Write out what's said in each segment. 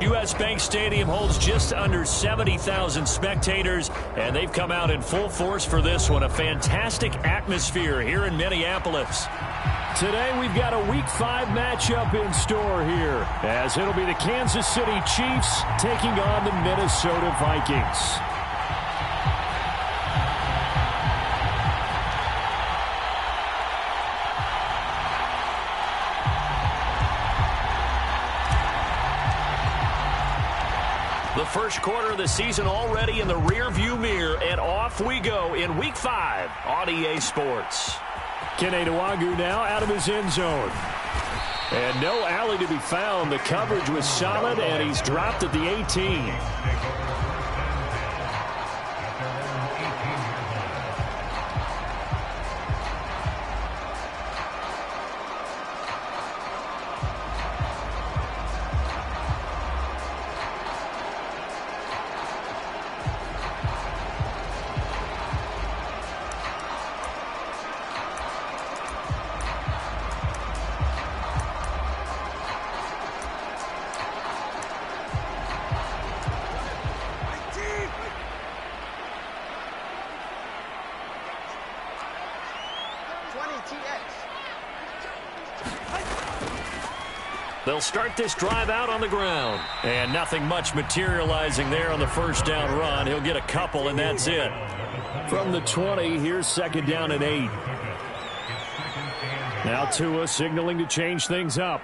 U.S. Bank Stadium holds just under 70,000 spectators, and they've come out in full force for this one. A fantastic atmosphere here in Minneapolis. Today we've got a Week 5 matchup in store here, as it'll be the Kansas City Chiefs taking on the Minnesota Vikings. The first quarter of the season already in the rearview mirror, and off we go in Week 5 on EA Sports. Keneduagu now out of his end zone. And no alley to be found. The coverage was solid, and he's dropped at the 18. They'll start this drive out on the ground. And nothing much materializing there on the first down run. He'll get a couple, and that's it. From the 20, here's second down and 8. Now Tua signaling to change things up.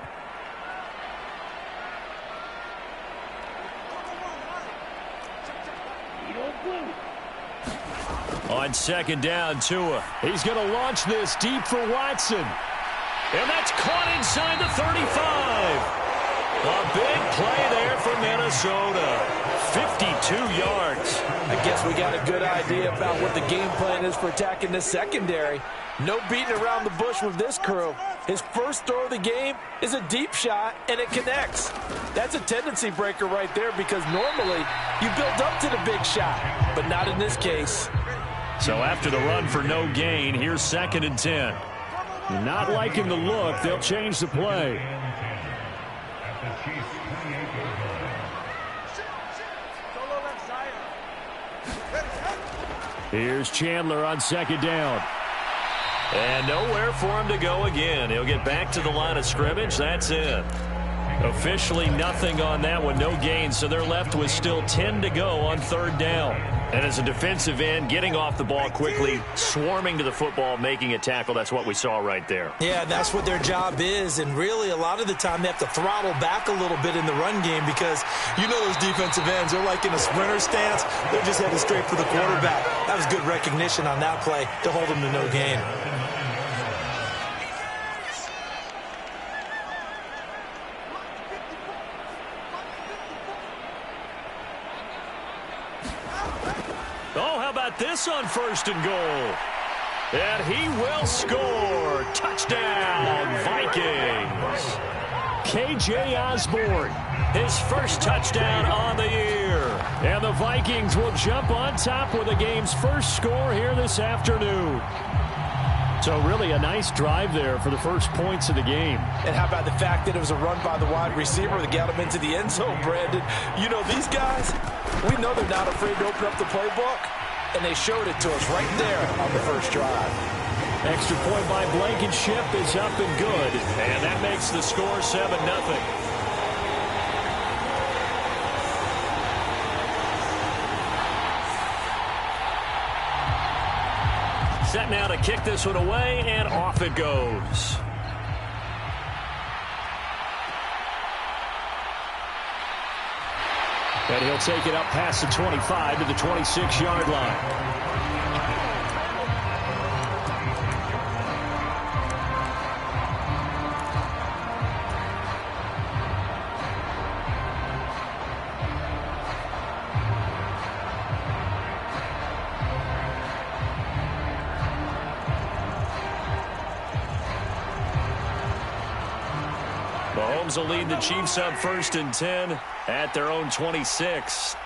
On second down, Tua. He's going to launch this deep for Watson. And that's caught inside the 35. A big play there for Minnesota. 52 yards. I guess we got a good idea about what the game plan is for attacking this secondary. No beating around the bush with this crew. His first throw of the game is a deep shot, and it connects. That's a tendency breaker right there, because normally you build up to the big shot, but not in this case. So after the run for no gain, here's second and 10. Not liking the look. They'll change the play. Here's Chandler on second down. And nowhere for him to go again. He'll get back to the line of scrimmage. That's it. Officially nothing on that one. No gain. So they're left with still 10 to go on third down. And as a defensive end, getting off the ball quickly, swarming to the football, making a tackle, that's what we saw right there. Yeah, that's what their job is. And really, a lot of the time, they have to throttle back a little bit in the run game, because you know those defensive ends, they're like in a sprinter stance. They're just headed straight for the quarterback. That was good recognition on that play to hold them to no gain. Oh, how about this on first and goal? And he will score. Touchdown, Vikings. K.J. Osborne, his first touchdown on the year. And the Vikings will jump on top with the game's first score here this afternoon. So really a nice drive there for the first points of the game. And how about the fact that it was a run by the wide receiver that got him into the end zone, Brandon? You know, these guys, we know they're not afraid to open up the playbook, and they showed it to us right there on the first drive. Extra point by Blankenship is up and good. And that makes the score 7-0. Set now to kick this one away, and off it goes. And he'll take it up past the 25 to the 26-yard line. Mahomes will lead the Chiefs up first and 10 at their own 26.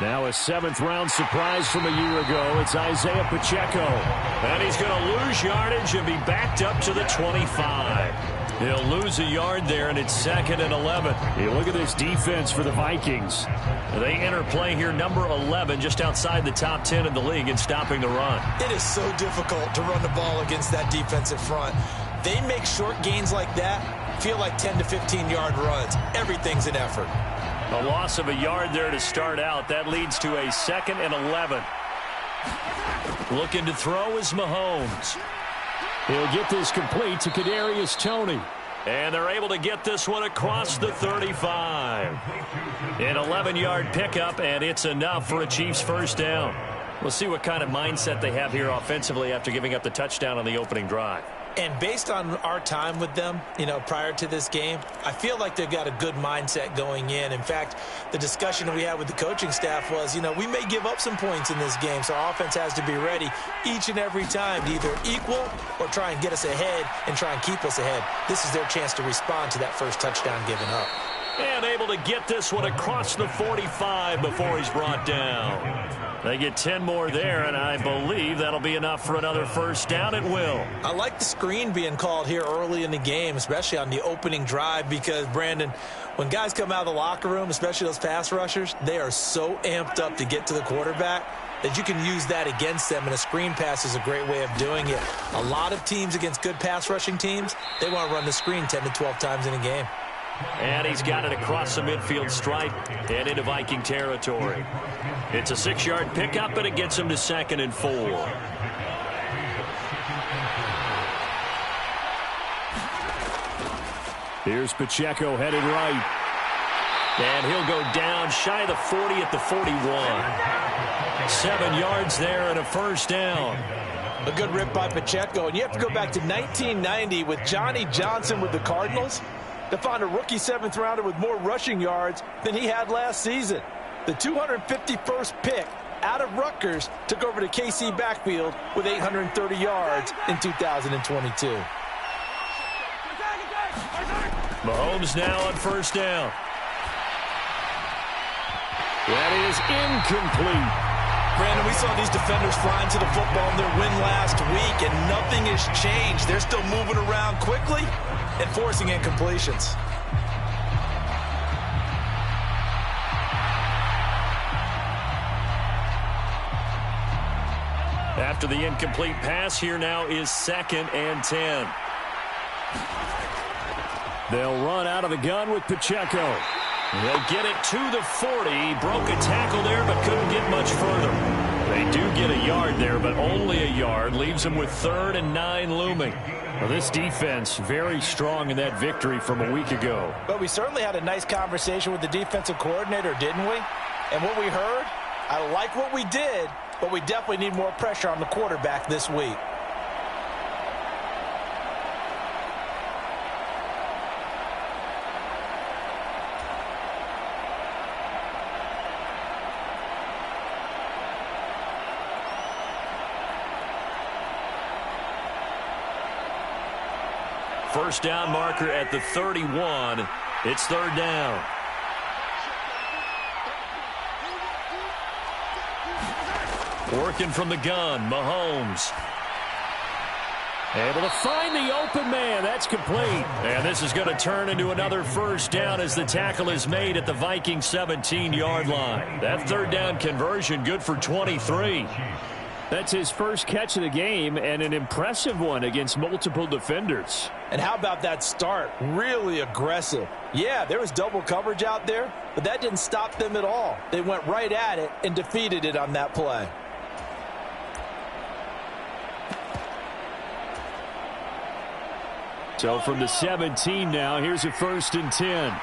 Now a seventh-round surprise from a year ago. It's Isaiah Pacheco. And he's going to lose yardage and be backed up to the 25. He'll lose a yard there, and it's 2nd and 11. Hey, look at this defense for the Vikings. They enter play here, number 11, just outside the top 10 in the league in stopping the run. It is so difficult to run the ball against that defensive front. They make short gains like that feel like 10 to 15-yard runs. Everything's an effort. A loss of a yard there to start out. That leads to a 2nd and 11. Looking to throw is Mahomes. He'll get this complete to Kadarius Toney. And they're able to get this one across the 35. An 11-yard pickup, and it's enough for a Chiefs first down. We'll see what kind of mindset they have here offensively after giving up the touchdown on the opening drive. And based on our time with them, prior to this game, I feel like they've got a good mindset going in. In fact, the discussion that we had with the coaching staff was, we may give up some points in this game, so our offense has to be ready each and every time to either equal or try and get us ahead and try and keep us ahead. This is their chance to respond to that first touchdown given up. And able to get this one across the 45 before he's brought down. They get 10 more there, and I believe that'll be enough for another first down. It will. I like the screen being called here early in the game, especially on the opening drive, because, Brandon, when guys come out of the locker room, especially those pass rushers, they are so amped up to get to the quarterback that you can use that against them, and a screen pass is a great way of doing it. A lot of teams against good pass rushing teams, they want to run the screen 10 to 12 times in a game. And he's got it across the midfield stripe and into Viking territory. It's a 6-yard pickup, and it gets him to 2nd and 4. Here's Pacheco headed right. And he'll go down shy of the 40 at the 41. 7 yards there and a first down. A good rip by Pacheco. And you have to go back to 1990 with Johnny Johnson with the Cardinals to find a rookie 7th rounder with more rushing yards than he had last season. The 251st pick out of Rutgers took over the KC backfield with 830 yards in 2022. Mahomes now on first down. That is incomplete. Brandon, we saw these defenders flying to the football in their win last week, and nothing has changed. They're still moving around quickly and forcing incompletions. After the incomplete pass, here now is 2nd and 10. They'll run out of the gun with Pacheco. They'll get it to the 40. Broke a tackle there, but couldn't get much further. They do get a yard there, but only a yard. Leaves them with 3rd and 9 looming. Well, this defense very strong in that victory from a week ago. But we certainly had a nice conversation with the defensive coordinator, didn't we? And what we heard, I like what we did, but we definitely need more pressure on the quarterback this week. First down marker at the 31. It's 3rd down. Working from the gun, Mahomes. Able to find the open man. That's complete. And this is going to turn into another first down as the tackle is made at the Viking 17-yard line. That 3rd down conversion good for 23. That's his first catch of the game, and an impressive one against multiple defenders. And how about that start? Really aggressive. Yeah, there was double coverage out there, but that didn't stop them at all. They went right at it and defeated it on that play. So from the 17 now, here's a 1st and 10.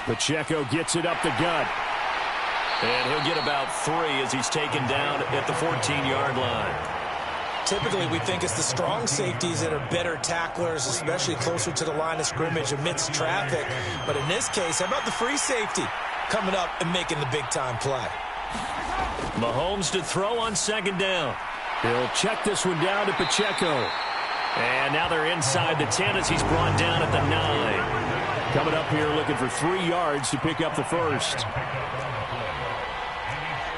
Pacheco gets it up the gut. And he'll get about 3 as he's taken down at the 14-yard line. Typically, we think it's the strong safeties that are better tacklers, especially closer to the line of scrimmage amidst traffic. But in this case, how about the free safety coming up and making the big-time play? Mahomes to throw on 2nd down. He'll check this one down to Pacheco. And now they're inside the 10 as he's brought down at the 9. Coming up here looking for 3 yards to pick up the first.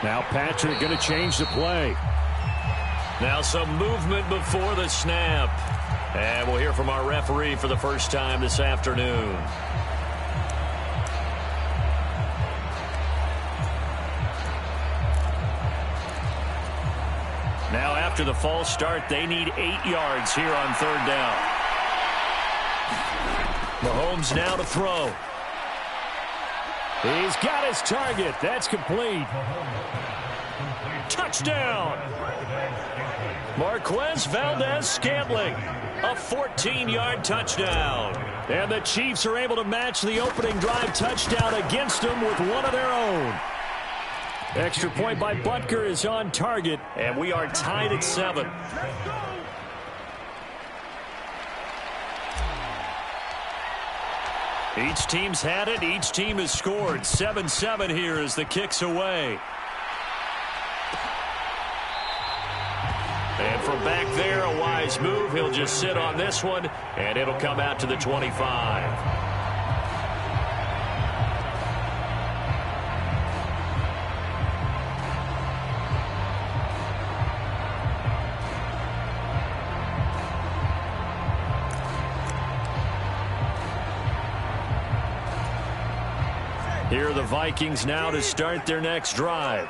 Now Patrick going to change the play. Now some movement before the snap. And we'll hear from our referee for the first time this afternoon. Now after the false start, they need 8 yards here on third down. Mahomes now to throw. He's got his target. That's complete. Touchdown! Marquez Valdez-Scantling, a 14-yard touchdown. And the Chiefs are able to match the opening drive touchdown against them with one of their own. Extra point by Butker is on target, and we are tied at 7. Each team's had it. Each team has scored. 7-7 here as the kick's away. And from back there, a wise move. He'll just sit on this one, and it'll come out to the 25. Here are the Vikings now to start their next drive.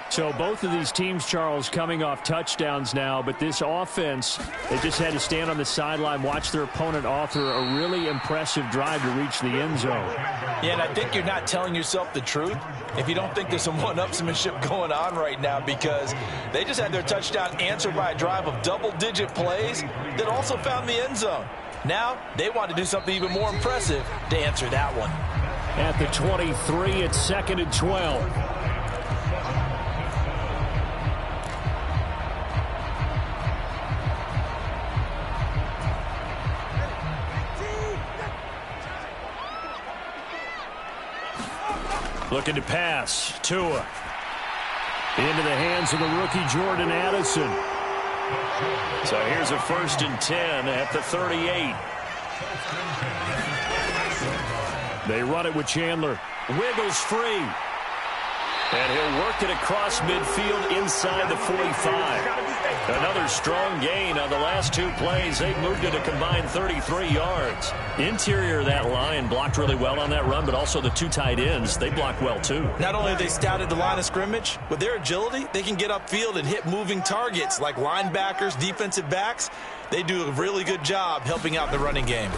So both of these teams, Charles, coming off touchdowns now, but this offense, they just had to stand on the sideline, watch their opponent author a really impressive drive to reach the end zone. Yeah, and I think you're not telling yourself the truth if you don't think there's some one-upsmanship going on right now, because they just had their touchdown answered by a drive of double-digit plays that also found the end zone. Now they want to do something even more impressive to answer that one. At the 23, it's 2nd and 12. Looking to pass. Tua. Into the hands of the rookie Jordan Addison. So here's a 1st and 10 at the 38. They run it with Chandler. Wiggles free. And he'll work it across midfield inside the 45. Another strong gain on the last 2 plays. They've moved it a combined 33 yards. Interior of that line blocked really well on that run, but also the 2 tight ends, they blocked well too. Not only have they scouted the line of scrimmage, with their agility, they can get upfield and hit moving targets like linebackers, defensive backs. They do a really good job helping out the running game.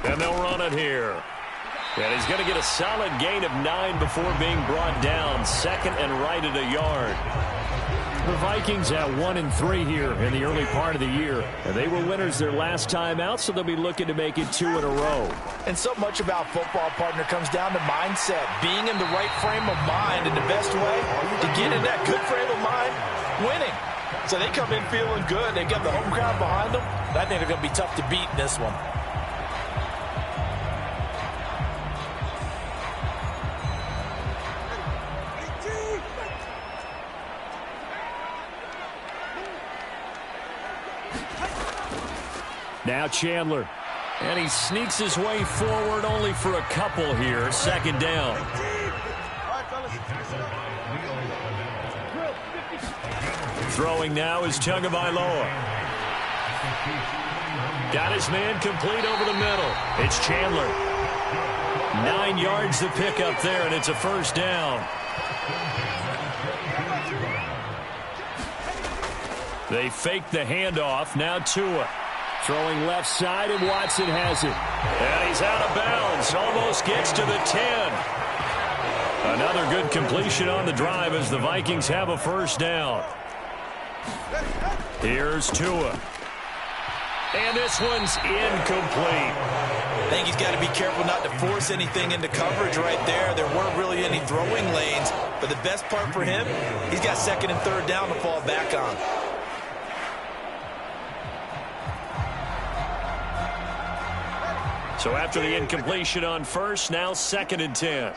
And they'll run it here. And he's going to get a solid gain of 9 before being brought down. 2nd and right at a yard. The Vikings at 1-3 here in the early part of the year. And they were winners their last time out, so they'll be looking to make it 2 in a row. And so much about football, partner, comes down to mindset. Being in the right frame of mind, and the best way to get in that good frame of mind, winning. So they come in feeling good. They've got the home crowd behind them. I think they're going to be tough to beat in this one. Now Chandler. And he sneaks his way forward only for a couple here. 2nd down. Throwing now is Tagovailoa. Got his man complete over the middle. It's Chandler. 9 yards to pick up there, and it's a 1st down. They fake the handoff. Now Tua. Throwing left side, and Watson has it. And he's out of bounds. Almost gets to the 10. Another good completion on the drive as the Vikings have a 1st down. Here's Tua. And this one's incomplete. I think he's got to be careful not to force anything into coverage right there. There weren't really any throwing lanes. But the best part for him, he's got 2nd and 3rd down to fall back on. So after the incompletion on 1st, now 2nd and 10.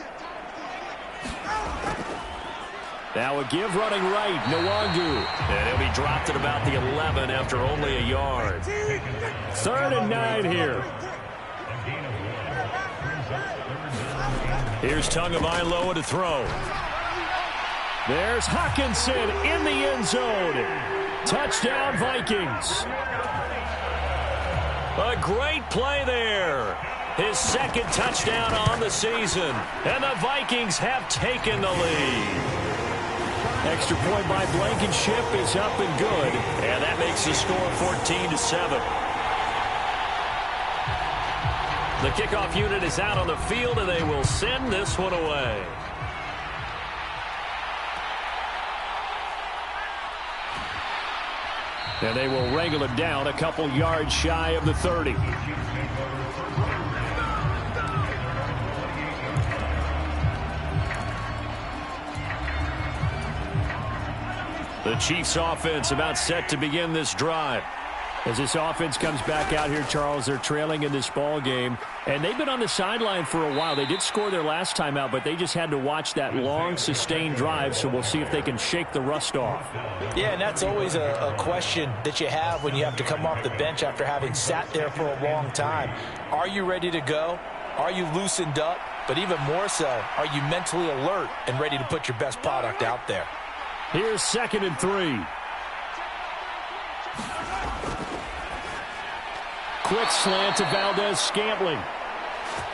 Now a give running right, Nwangu. And he'll be dropped at about the 11 after only a yard. 3rd and 9 here. Here's Tagovailoa to throw. There's Hawkinson in the end zone. Touchdown, Vikings. A great play there. His second touchdown on the season. And the Vikings have taken the lead. Extra point by Blankenship is up and good. And that makes the score 14-7. The kickoff unit is out on the field, and they will send this one away. And they will wrangle it down a couple yards shy of the 30. The Chiefs offense about set to begin this drive. As this offense comes back out here, Charles, they're trailing in this ball game, and they've been on the sideline for a while. They did score their last time out, but they just had to watch that long, sustained drive, so we'll see if they can shake the rust off. Yeah, and that's always a question that you have when you have to come off the bench after having sat there for a long time. Are you ready to go? Are you loosened up? But even more so, are you mentally alert and ready to put your best product out there? Here's 2nd and 3. Quick slant to Valdez-Scantling.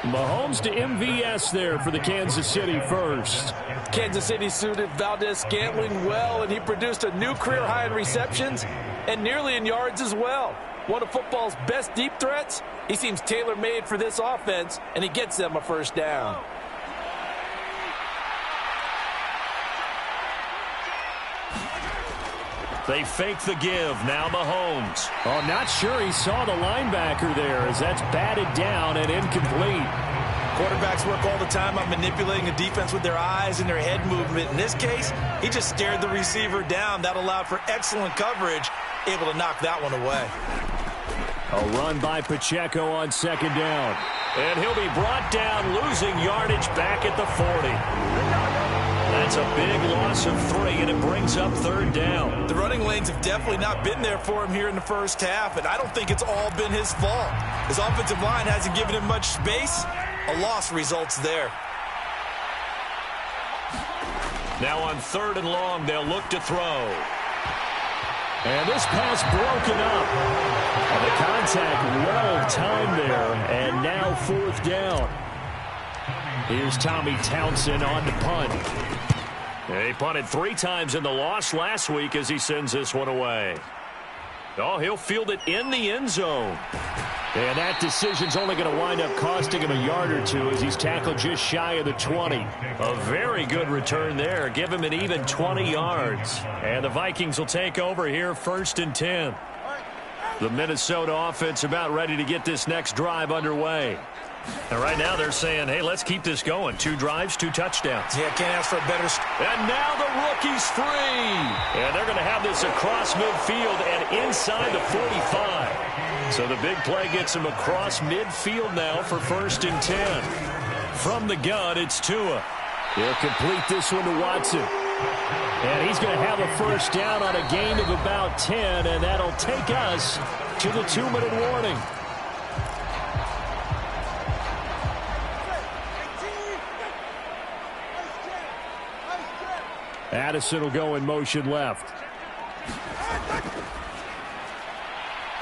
Mahomes to MVS there for the Kansas City first. Kansas City suited Valdez-Scantling well, and he produced a new career high in receptions and nearly in yards as well. One of football's best deep threats. He seems tailor-made for this offense, and he gets them a first down. They fake the give. Now Mahomes. Oh, not sure he saw the linebacker there as that's batted down and incomplete. Quarterbacks work all the time on manipulating a defense with their eyes and their head movement. In this case, he just stared the receiver down. That allowed for excellent coverage, able to knock that one away. A run by Pacheco on 2nd down. And he'll be brought down, losing yardage back at the 40. That's a big loss of 3, and it brings up 3rd down. The running lanes have definitely not been there for him here in the first half, and I don't think it's all been his fault. His offensive line hasn't given him much space. A loss results there. Now on 3rd and long, they'll look to throw. And this pass broken up. And the contact well timed there, and now 4th down. Here's Tommy Townsend on the punt. He punted 3 times in the loss last week as he sends this one away. Oh, he'll field it in the end zone. And that decision's only going to wind up costing him a yard or 2 as he's tackled just shy of the 20. A very good return there. Give him an even 20 yards. And the Vikings will take over here 1st and 10. The Minnesota offense about ready to get this next drive underway. And right now they're saying, hey, let's keep this going. 2 drives, 2 touchdowns. Yeah, can't ask for a better. And now the rookie's free. And they're going to have this across midfield and inside the 45. So the big play gets him across midfield now for 1st and 10. From the gun, it's Tua. He'll complete this one to Watson. And he's going to have a first down on a gain of about 10, and that'll take us to the 2-minute warning. Addison will go in motion left.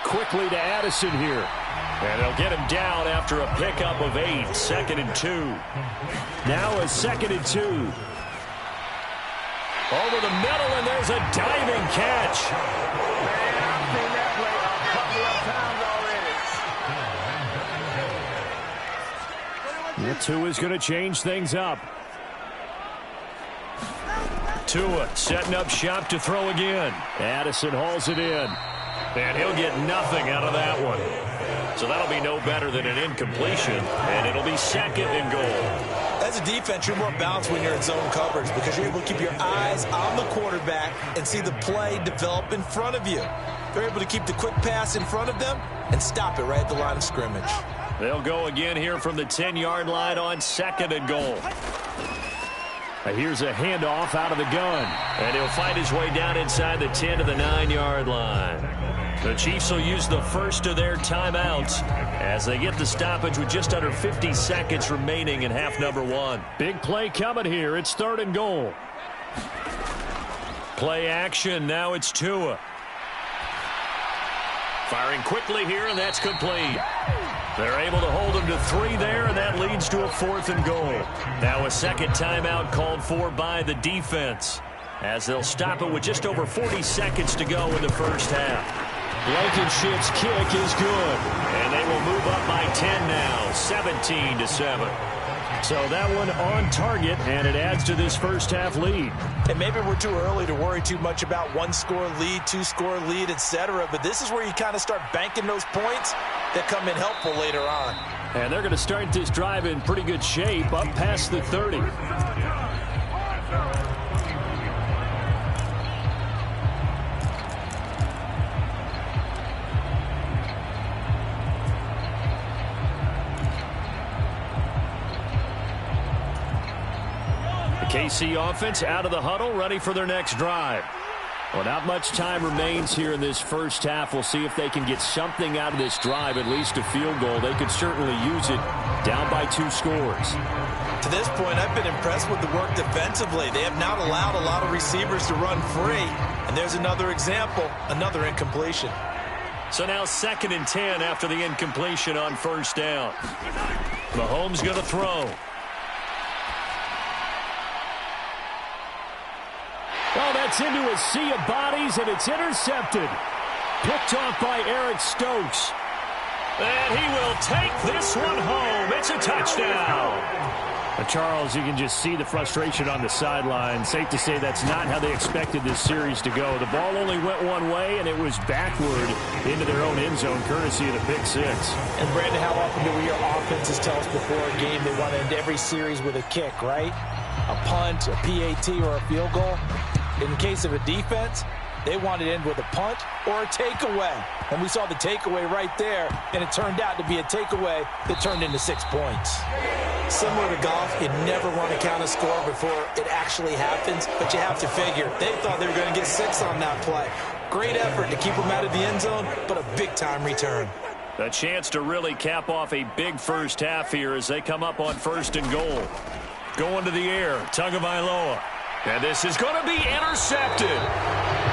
Quickly to Addison here. And they'll get him down after a pickup of 8. 2nd and 2. Now a 2nd and 2. Over the middle, and there's a diving catch. Man, I've seen that play a couple of times already. The 2 is going to change things up. Tua setting up shop to throw again. Addison hauls it in. And he'll get nothing out of that one. So that'll be no better than an incompletion, and it'll be 2nd and goal. As a defense, you're more balanced when you're in zone coverage because you're able to keep your eyes on the quarterback and see the play develop in front of you. They're able to keep the quick pass in front of them and stop it right at the line of scrimmage. They'll go again here from the 10-yard line on 2nd and goal. Here's a handoff out of the gun. And he'll find his way down inside the 10 to the 9-yard line. The Chiefs will use the first of their timeouts as they get the stoppage with just under 50 seconds remaining in half number 1. Big play coming here. It's 3rd and goal. Play action. Now it's Tua. Firing quickly here, and that's complete. They're able to hold him to 3 there, and that leads to a 4th and goal. Now a second timeout called for by the defense, as they'll stop it with just over 40 seconds to go in the first half. Blankenship's kick is good, and they will move up by 10 now, 17-7. So that one on target, and it adds to this first half lead. And maybe we're too early to worry too much about 1-score lead, 2-score lead, etc. But this is where you kind of start banking those points that come in helpful later on. And they're going to start this drive in pretty good shape, up past the 30. KC offense out of the huddle, ready for their next drive. Well, not much time remains here in this first half. We'll see if they can get something out of this drive, at least a field goal. They could certainly use it down by 2 scores. To this point, I've been impressed with the work defensively. They have not allowed a lot of receivers to run free. And there's another example, another incompletion. So now 2nd and 10 after the incompletion on first down. Mahomes going to throw. Oh, that's into a sea of bodies, and it's intercepted. Picked off by Eric Stokes. And he will take this one home. It's a touchdown. Charles, you can just see the frustration on the sideline. Safe to say that's not how they expected this series to go. The ball only went one way, and it was backward into their own end zone, courtesy of the pick 6. And, Brandon, how often do we hear offenses tell us before a game they want to end every series with a kick, right? A punt, a PAT, or a field goal. In the case of a defense, they want to end with a punt or a takeaway. And we saw the takeaway right there, and it turned out to be a takeaway that turned into 6 points. Similar to golf, you never want to count a score before it actually happens, but you have to figure they thought they were going to get 6 on that play. Great effort to keep them out of the end zone, but a big-time return. A chance to really cap off a big first half here as they come up on 1st and goal. Going to the air, Tagovailoa. And this is going to be intercepted.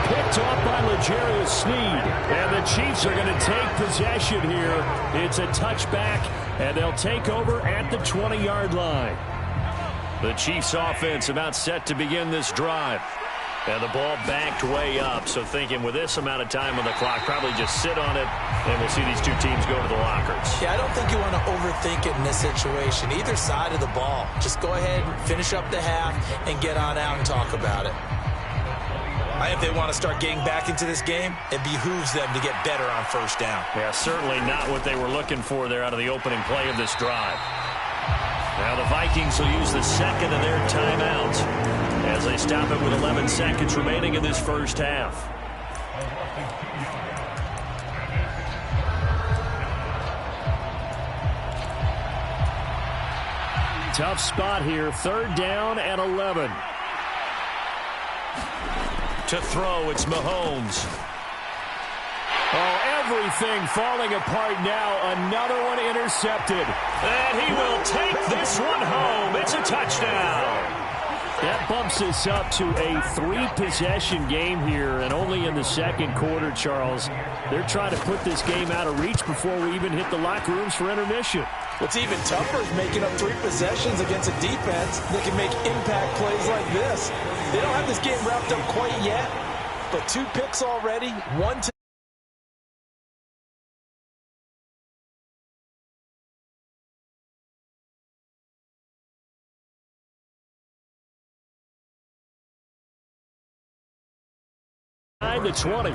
Picked off by L'Jarius Sneed. And the Chiefs are going to take possession here. It's a touchback, and they'll take over at the 20-yard line. The Chiefs offense about set to begin this drive. And the ball backed way up, so thinking with this amount of time on the clock, probably just sit on it, and we'll see these two teams go to the lockers. Yeah, I don't think you want to overthink it in this situation. Either side of the ball. Just go ahead and finish up the half and get on out and talk about it. If they want to start getting back into this game, it behooves them to get better on 1st down. Yeah, certainly not what they were looking for there out of the opening play of this drive. Now the Vikings will use the 2nd of their timeouts as they stop it with 11 seconds remaining in this first half. Tough spot here, 3rd down and 11. To throw, it's Mahomes. Oh, everything falling apart now. Another one intercepted. And he will take this one home. It's a touchdown. That bumps us up to a 3-possession game here, and only in the 2nd quarter, Charles. They're trying to put this game out of reach before we even hit the locker rooms for intermission. What's even tougher is making up 3 possessions against a defense that can make impact plays like this. They don't have this game wrapped up quite yet, but 2 picks already, 1 to the 20.